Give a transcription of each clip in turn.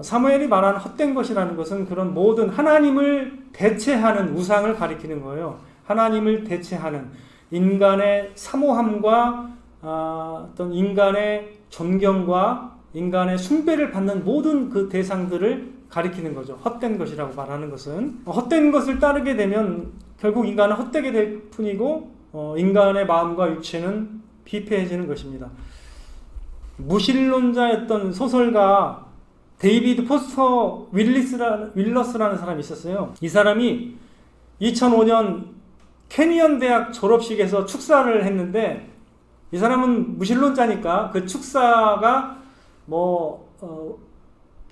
사무엘이 말한 헛된 것이라는 것은 그런 모든 하나님을 대체하는 우상을 가리키는 거예요. 하나님을 대체하는 인간의 사모함과 어떤 인간의 존경과 인간의 숭배를 받는 모든 그 대상들을 가리키는 거죠. 헛된 것이라고 말하는 것은. 헛된 것을 따르게 되면 결국 인간은 헛되게 될 뿐이고 인간의 마음과 육체는 비폐해지는 것입니다. 무신론자였던 소설가 데이비드 포스터 윌러스라는 사람이 있었어요. 이 사람이 2005년 캐니언 대학 졸업식에서 축사를 했는데, 이 사람은 무신론자니까 그 축사가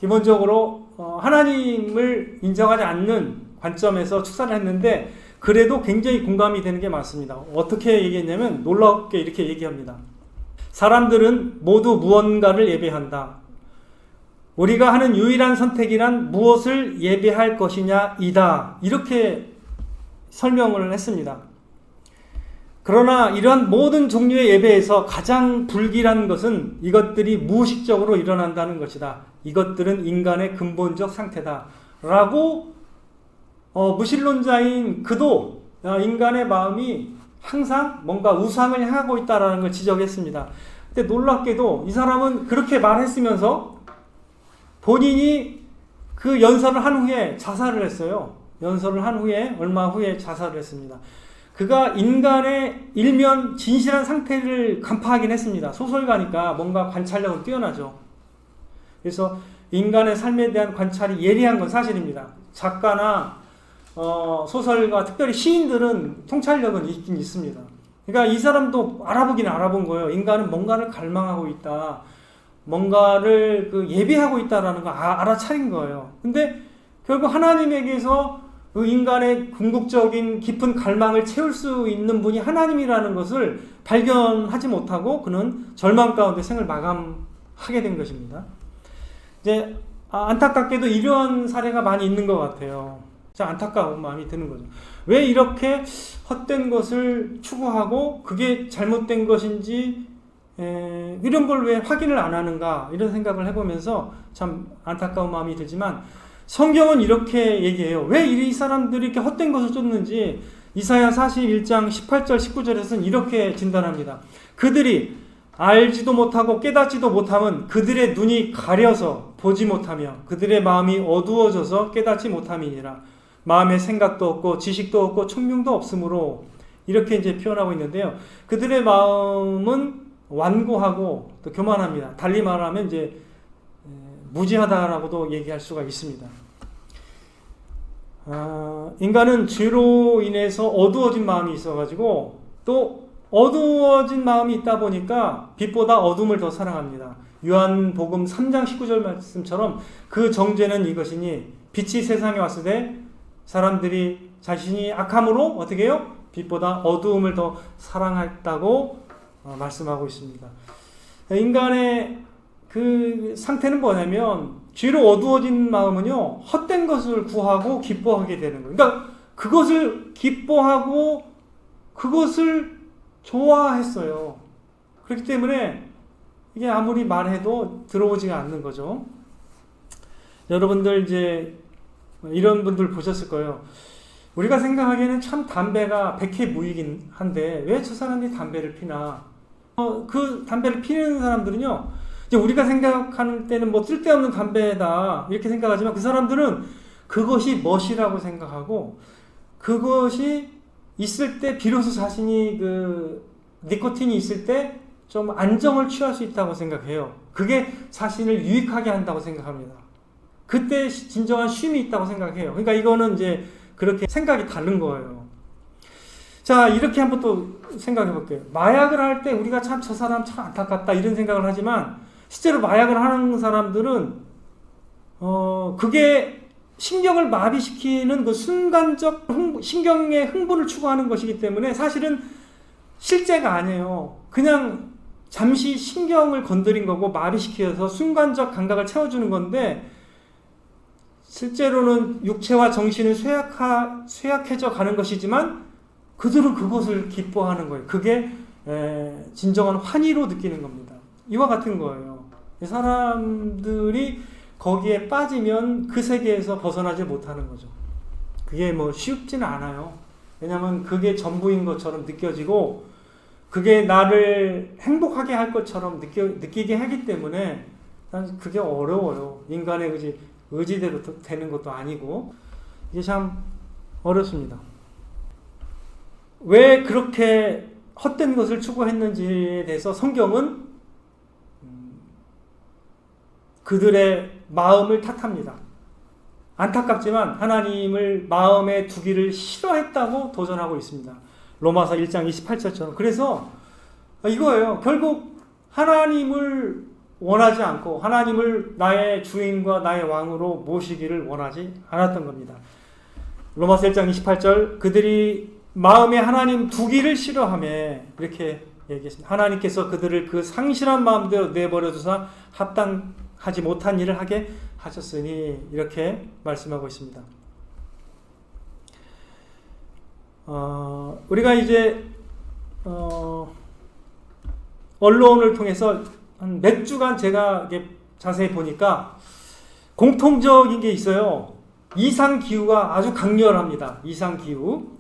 기본적으로 하나님을 인정하지 않는 관점에서 축사를 했는데, 그래도 굉장히 공감이 되는 게 많습니다. 어떻게 얘기했냐면 놀랍게 이렇게 얘기합니다. 사람들은 모두 무언가를 예배한다. 우리가 하는 유일한 선택이란 무엇을 예배할 것이냐 이다. 이렇게 설명을 했습니다. 그러나 이러한 모든 종류의 예배에서 가장 불길한 것은 이것들이 무의식적으로 일어난다는 것이다. 이것들은 인간의 근본적 상태다. 라고 무신론자인 그도 인간의 마음이 항상 뭔가 우상을 향하고 있다는 걸 지적했습니다. 근데 놀랍게도 이 사람은 그렇게 말했으면서 본인이 그 연설을 한 후에 자살을 했어요. 연설을 한 후에 얼마 후에 자살을 했습니다. 그가 인간의 일면 진실한 상태를 간파하긴 했습니다. 소설가니까 뭔가 관찰력은 뛰어나죠. 그래서 인간의 삶에 대한 관찰이 예리한 건 사실입니다. 작가나 소설가, 특별히 시인들은 통찰력은 있긴 있습니다. 그러니까 이 사람도 알아보긴 알아본 거예요. 인간은 뭔가를 갈망하고 있다. 뭔가를 예비하고 있다라는 거 알아차린 거예요. 근데 결국 하나님에게서 그 인간의 궁극적인 깊은 갈망을 채울 수 있는 분이 하나님이라는 것을 발견하지 못하고 그는 절망 가운데 생을 마감하게 된 것입니다. 이제 안타깝게도 이러한 사례가 많이 있는 것 같아요. 안타까운 마음이 드는 거죠. 왜 이렇게 헛된 것을 추구하고 그게 잘못된 것인지 이런 걸 왜 확인을 안 하는가, 이런 생각을 해보면서 참 안타까운 마음이 들지만, 성경은 이렇게 얘기해요. 왜 이 사람들이 이렇게 헛된 것을 쫓는지 이사야 41장 18절 19절에서는 이렇게 진단합니다. 그들이 알지도 못하고 깨닫지도 못함은 그들의 눈이 가려서 보지 못하며 그들의 마음이 어두워져서 깨닫지 못함이니라. 마음의 생각도 없고 지식도 없고 총명도 없으므로, 이렇게 이제 표현하고 있는데요. 그들의 마음은 완고하고 또 교만합니다. 달리 말하면 이제 무지하다라고도 얘기할 수가 있습니다. 인간은 죄로 인해서 어두워진 마음이 있어가지고, 또 어두워진 마음이 있다 보니까 빛보다 어둠을 더 사랑합니다. 요한복음 3장 19절 말씀처럼 그 정죄는 이것이니 빛이 세상에 왔을 때 사람들이 자신이 악함으로 어떻게 해요? 빛보다 어두움을 더 사랑했다고 말씀하고 있습니다. 인간의 그 상태는 뭐냐면, 죄로 어두워진 마음은요, 헛된 것을 구하고 기뻐하게 되는 거예요. 그러니까 그것을 기뻐하고 그것을 좋아했어요. 그렇기 때문에 이게 아무리 말해도 들어오지가 않는 거죠. 여러분들 이제 이런 분들 보셨을 거예요. 우리가 생각하기에는 참 담배가 백해무익인 한데 왜 저 사람이 담배를 피나? 그 담배를 피는 사람들은요, 이제 우리가 생각하는 때는 쓸데없는 담배다 이렇게 생각하지만, 그 사람들은 그것이 멋이라고 생각하고, 그것이 있을 때 비로소 자신이 니코틴이 있을 때 좀 안정을 취할 수 있다고 생각해요. 그게 자신을 유익하게 한다고 생각합니다. 그때 진정한 쉼이 있다고 생각해요. 그러니까 이거는 이제 그렇게 생각이 다른 거예요. 자, 이렇게 한번 또 생각해 볼게요. 마약을 할 때 우리가 참 저 사람 참 안타깝다 이런 생각을 하지만, 실제로 마약을 하는 사람들은 그게 신경을 마비시키는 그 순간적 신경의 흥분을 추구하는 것이기 때문에 사실은 실제가 아니에요. 그냥 잠시 신경을 건드린 거고 마비시켜서 순간적 감각을 채워주는 건데, 실제로는 육체와 정신은 쇠약해져 가는 것이지만 그들은 그것을 기뻐하는 거예요. 그게 진정한 환희로 느끼는 겁니다. 이와 같은 거예요. 사람들이 거기에 빠지면 그 세계에서 벗어나지 못하는 거죠. 그게 뭐 쉽지는 않아요. 왜냐하면 그게 전부인 것처럼 느껴지고 그게 나를 행복하게 할 것처럼 느끼게 하기 때문에 난 그게 어려워요. 인간의 의지대로 되는 것도 아니고 이게 참 어렵습니다. 왜 그렇게 헛된 것을 추구했는지에 대해서 성경은 그들의 마음을 탓합니다. 안타깝지만 하나님을 마음에 두기를 싫어했다고 도전하고 있습니다. 로마서 1장 28절처럼. 그래서 이거예요. 결국 하나님을 원하지 않고 하나님을 나의 주인과 나의 왕으로 모시기를 원하지 않았던 겁니다. 로마서 1장 28절 그들이 마음에 하나님 두기를 싫어하며 이렇게 얘기했습니다. 하나님께서 그들을 그 상실한 마음대로 내버려 두사 합당하지 못한 일을 하게 하셨으니 이렇게 말씀하고 있습니다. 우리가 이제 언론을 통해서 한 몇 주간 제가 이게 자세히 보니까 공통적인 게 있어요. 이상기후가 아주 강렬합니다. 이상기후.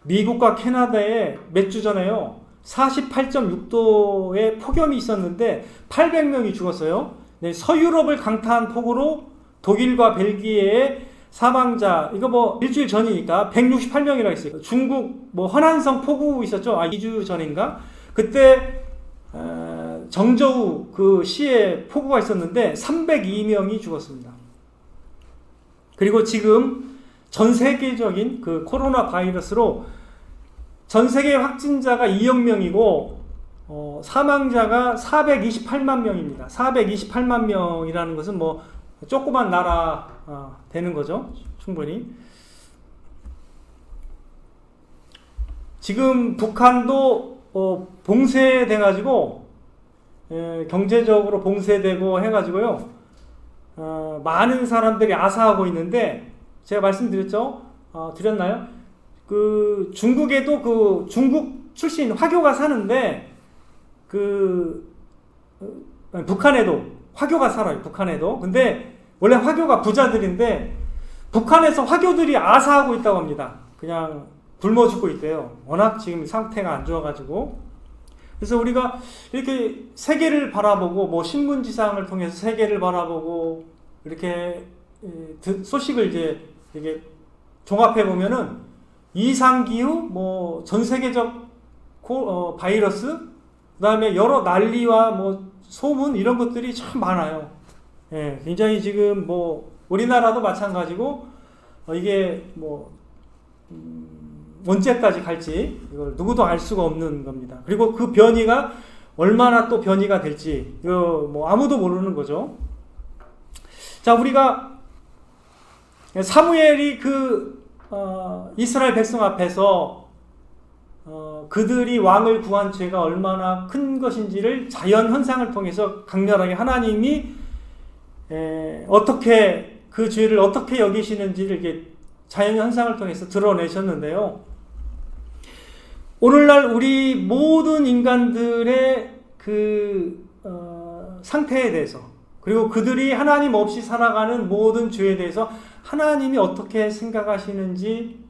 미국과 캐나다에 몇 주 전에요. 48.6도의 폭염이 있었는데 800명이 죽었어요. 서유럽을 강타한 폭우로 독일과 벨기에의 사망자, 이거 뭐 일주일 전이니까 168명이라고 했어요. 중국 뭐 허난성 폭우 있었죠. 2주 전인가? 그때 정저우 그 시에 폭우가 있었는데 302명이 죽었습니다. 그리고 지금 전 세계적인 그 코로나 바이러스로 전 세계 확진자가 2억 명이고 사망자가 428만 명입니다. 428만 명이라는 것은 뭐 조그만 나라 되는 거죠. 충분히. 지금 북한도 봉쇄돼 가지고 경제적으로 봉쇄되고 해가지고요. 많은 사람들이 아사하고 있는데 제가 말씀드렸죠? 드렸나요? 그 중국에도 그 중국 출신 화교가 사는데 북한에도 화교가 살아요. 북한에도. 근데 원래 화교가 부자들인데 북한에서 화교들이 아사하고 있다고 합니다. 그냥 굶어 죽고 있대요. 워낙 지금 상태가 안 좋아가지고. 그래서 우리가 이렇게 세계를 바라보고 뭐 신문지상을 통해서 세계를 바라보고 이렇게 소식을 이제 이게 종합해 보면은 이상기후, 뭐 전 세계적 바이러스, 그다음에 여러 난리와 뭐 소문 이런 것들이 참 많아요. 예, 굉장히 지금 뭐 우리나라도 마찬가지고 이게 뭐 언제까지 갈지 이걸 누구도 알 수가 없는 겁니다. 그리고 그 변이가 얼마나 또 변이가 될지 이거 뭐 아무도 모르는 거죠. 자, 우리가 사무엘이 이스라엘 백성 앞에서 그들이 왕을 구한 죄가 얼마나 큰 것인지를 자연 현상을 통해서 강렬하게 하나님이 어떻게 그 죄를 어떻게 여기시는지를 이렇게 자연 현상을 통해서 드러내셨는데요. 오늘날 우리 모든 인간들의 상태에 대해서, 그리고 그들이 하나님 없이 살아가는 모든 죄에 대해서 하나님이 어떻게 생각하시는지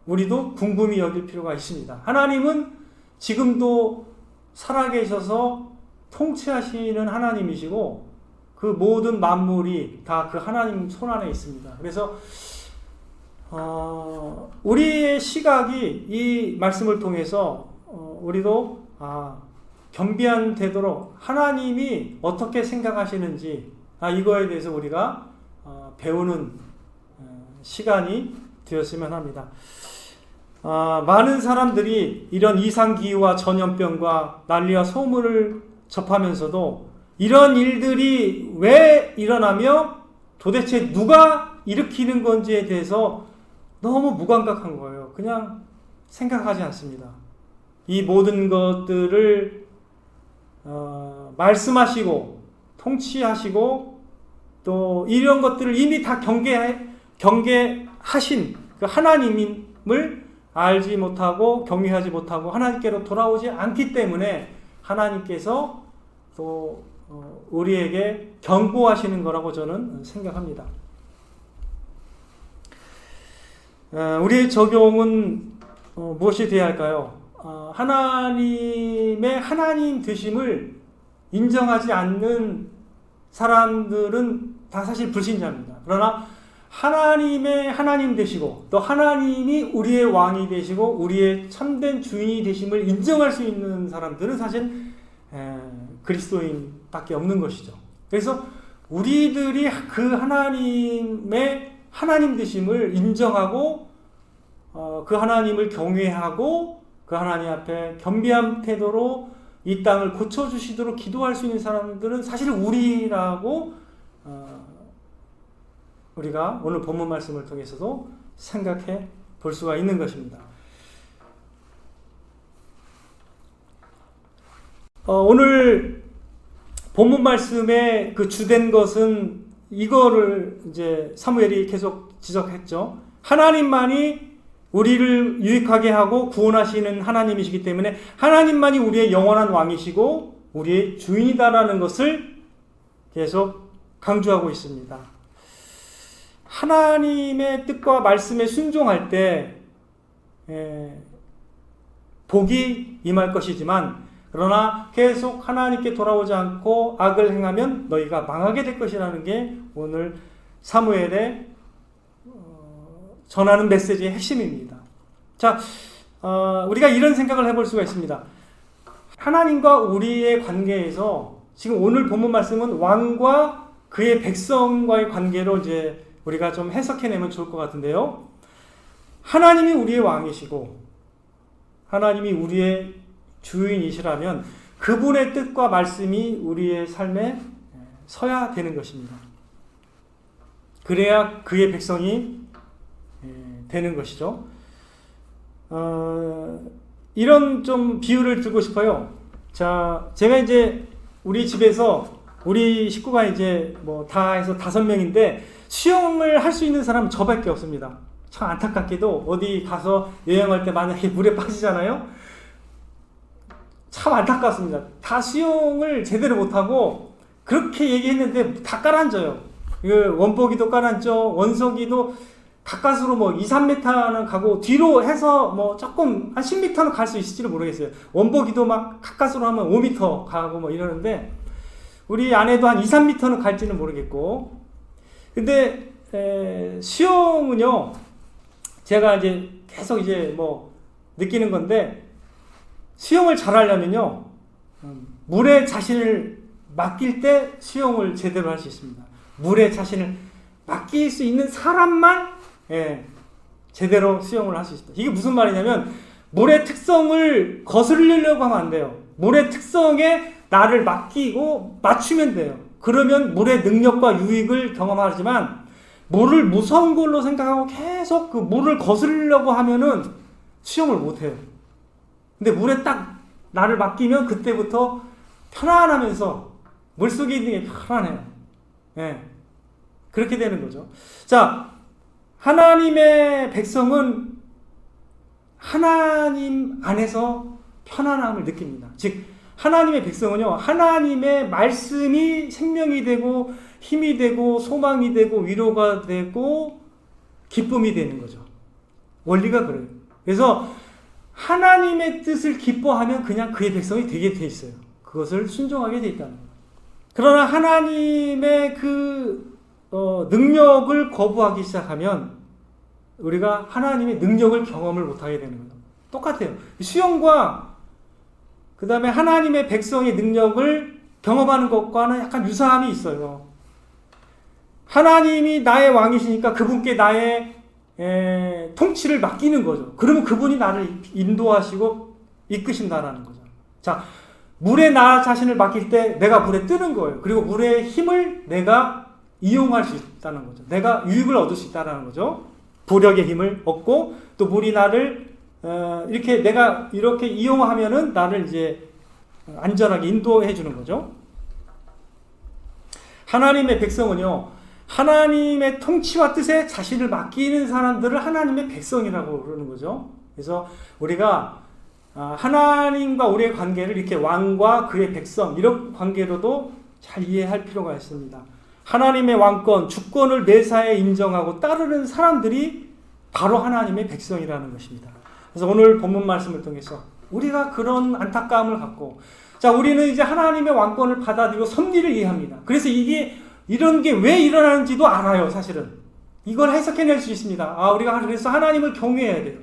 우리도 궁금히 여길 필요가 있습니다. 하나님은 지금도 살아계셔서 통치하시는 하나님이시고 그 모든 만물이 다 그 하나님 손 안에 있습니다. 그래서 우리의 시각이 이 말씀을 통해서 우리도 겸비한 되도록 하나님이 어떻게 생각하시는지 이거에 대해서 우리가 배우는 시간이 되었으면 합니다. 많은 사람들이 이런 이상기후와 전염병과 난리와 소문을 접하면서도 이런 일들이 왜 일어나며 도대체 누가 일으키는 건지에 대해서 너무 무감각한 거예요. 그냥 생각하지 않습니다. 이 모든 것들을 말씀하시고 통치하시고 또 이런 것들을 이미 다 경계하신 그 하나님을 알지 못하고 경외하지 못하고 하나님께로 돌아오지 않기 때문에 하나님께서 또 우리에게 경고하시는 거라고 저는 생각합니다. 우리의 적용은 무엇이 되어야 할까요? 하나님의 하나님 되심을 인정하지 않는 사람들은 다 사실 불신자입니다. 그러나 하나님의 하나님 되시고 또 하나님이 우리의 왕이 되시고 우리의 참된 주인이 되심을 인정할 수 있는 사람들은 사실 그리스도인밖에 없는 것이죠. 그래서 우리들이 그 하나님의 하나님 되심을 인정하고 그 하나님을 경외하고 그 하나님 앞에 겸비한 태도로 이 땅을 고쳐주시도록 기도할 수 있는 사람들은 사실 우리라고 우리가 오늘 본문 말씀을 통해서도 생각해 볼 수가 있는 것입니다. 오늘 본문 말씀의 그 주된 것은 이거를 이제 사무엘이 계속 지적했죠. 하나님만이 우리를 유익하게 하고 구원하시는 하나님이시기 때문에 하나님만이 우리의 영원한 왕이시고 우리의 주인이다라는 것을 계속 강조하고 있습니다. 하나님의 뜻과 말씀에 순종할 때 복이 임할 것이지만 그러나 계속 하나님께 돌아오지 않고 악을 행하면 너희가 망하게 될 것이라는 게 오늘 사무엘의 전하는 메시지의 핵심입니다. 자, 우리가 이런 생각을 해볼 수가 있습니다. 하나님과 우리의 관계에서 지금 오늘 본문 말씀은 왕과 그의 백성과의 관계로 이제 우리가 좀 해석해내면 좋을 것 같은데요. 하나님이 우리의 왕이시고 하나님이 우리의 주인이시라면 그분의 뜻과 말씀이 우리의 삶에 서야 되는 것입니다. 그래야 그의 백성이 되는 것이죠. 이런 좀 비유를 들고 싶어요. 자, 제가 이제 우리 집에서 우리 식구가 이제 뭐 다 해서 5명인데 수영을 할 수 있는 사람은 저밖에 없습니다. 참 안타깝게도 어디 가서 여행할 때 만약에 물에 빠지잖아요. 참 안타깝습니다. 다 수영을 제대로 못하고 그렇게 얘기했는데 다 깔아앉아요. 원복이도 깔아앉죠. 원석이도 가까스로 뭐 2, 3m는 가고 뒤로 해서 뭐 조금 한 10m는 갈 수 있을지는 모르겠어요. 원복이도 막 가까스로 하면 5m 가고 뭐 이러는데 우리 아내도 한 2, 3m는 갈지는 모르겠고 근데 수영은요 제가 이제 계속 이제 뭐 느끼는 건데 수영을 잘하려면요 물에 자신을 맡길 때 수영을 제대로 할 수 있습니다. 물에 자신을 맡길 수 있는 사람만 제대로 수영을 할 수 있다. 이게 무슨 말이냐면 물의 특성을 거스르려고 하면 안 돼요. 물의 특성에 나를 맡기고 맞추면 돼요. 그러면 물의 능력과 유익을 경험하지만 물을 무서운 걸로 생각하고 계속 그 물을 거스르려고 하면은 수영을 못해요. 근데 물에 딱 나를 맡기면 그때부터 편안하면서 물속에 있는 게 편안해요. 그렇게 되는 거죠. 자, 하나님의 백성은 하나님 안에서 편안함을 느낍니다. 즉 하나님의 백성은요 하나님의 말씀이 생명이 되고 힘이 되고 소망이 되고 위로가 되고 기쁨이 되는 거죠. 원리가 그래요. 그래서 하나님의 뜻을 기뻐하면 그냥 그의 백성이 되게 돼 있어요. 그것을 순종하게 돼 있다는 거예요. 그러나 하나님의 그 능력을 거부하기 시작하면 우리가 하나님의 능력을 경험을 못하게 되는 거예요. 똑같아요. 수영과 그 다음에 하나님의 백성의 능력을 경험하는 것과는 약간 유사함이 있어요. 하나님이 나의 왕이시니까 그분께 나의 통치를 맡기는 거죠. 그러면 그분이 나를 인도하시고 이끄신다라는 거죠. 자, 물에 나 자신을 맡길 때 내가 물에 뜨는 거예요. 그리고 물의 힘을 내가 이용할 수 있다는 거죠. 내가 유익을 얻을 수 있다는 거죠. 부력의 힘을 얻고 또 물이 나를 이렇게 내가 이렇게 이용하면은 나를 이제 안전하게 인도해 주는 거죠. 하나님의 백성은요, 하나님의 통치와 뜻에 자신을 맡기는 사람들을 하나님의 백성이라고 그러는 거죠. 그래서 우리가 하나님과 우리의 관계를 이렇게 왕과 그의 백성 이런 관계로도 잘 이해할 필요가 있습니다. 하나님의 왕권, 주권을 매사에 인정하고 따르는 사람들이 바로 하나님의 백성이라는 것입니다. 그래서 오늘 본문 말씀을 통해서 우리가 그런 안타까움을 갖고, 자, 우리는 이제 하나님의 왕권을 받아들이고 섭리를 이해합니다. 그래서 이런 게 왜 일어나는지도 알아요, 사실은. 이걸 해석해낼 수 있습니다. 아, 우리가 그래서 하나님을 경외해야 돼요.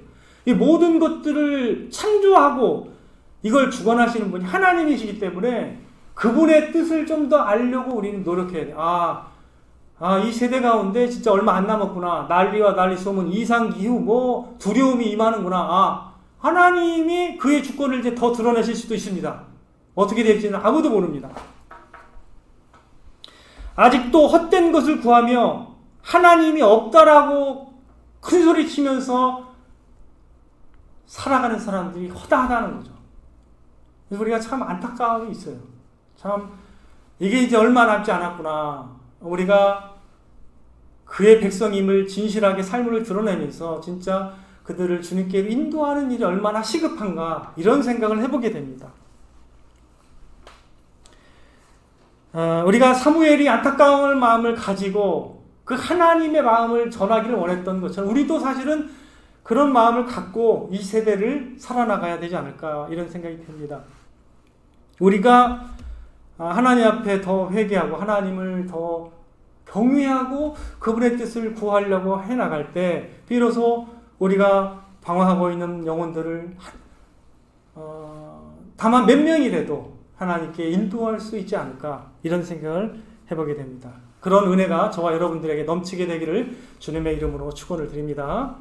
이 모든 것들을 창조하고 이걸 주관하시는 분이 하나님이시기 때문에 그분의 뜻을 좀 더 알려고 우리는 노력해야 돼요. 이 세대 가운데 진짜 얼마 안 남았구나. 난리와 난리 소문, 이상기후, 두려움이 임하는구나. 하나님이 그의 주권을 이제 더 드러내실 수도 있습니다. 어떻게 될지는 아무도 모릅니다. 아직도 헛된 것을 구하며 하나님이 없다라고 큰 소리 치면서 살아가는 사람들이 허다하다는 거죠. 그래서 우리가 참 안타까움이 있어요. 참 이게 이제 얼마 남지 않았구나. 우리가 그의 백성임을 진실하게 삶을 드러내면서 진짜 그들을 주님께 인도하는 일이 얼마나 시급한가, 이런 생각을 해보게 됩니다. 우리가 사무엘이 안타까운 마음을 가지고 그 하나님의 마음을 전하기를 원했던 것처럼 우리도 사실은 그런 마음을 갖고 이 세대를 살아나가야 되지 않을까, 이런 생각이 듭니다. 우리가 하나님 앞에 더 회개하고 하나님을 더 경외하고 그분의 뜻을 구하려고 해나갈 때 비로소 우리가 방황하고 있는 영혼들을 다만 몇 명이라도 하나님께 인도할 수 있지 않을까, 이런 생각을 해보게 됩니다. 그런 은혜가 저와 여러분들에게 넘치게 되기를 주님의 이름으로 축원을 드립니다.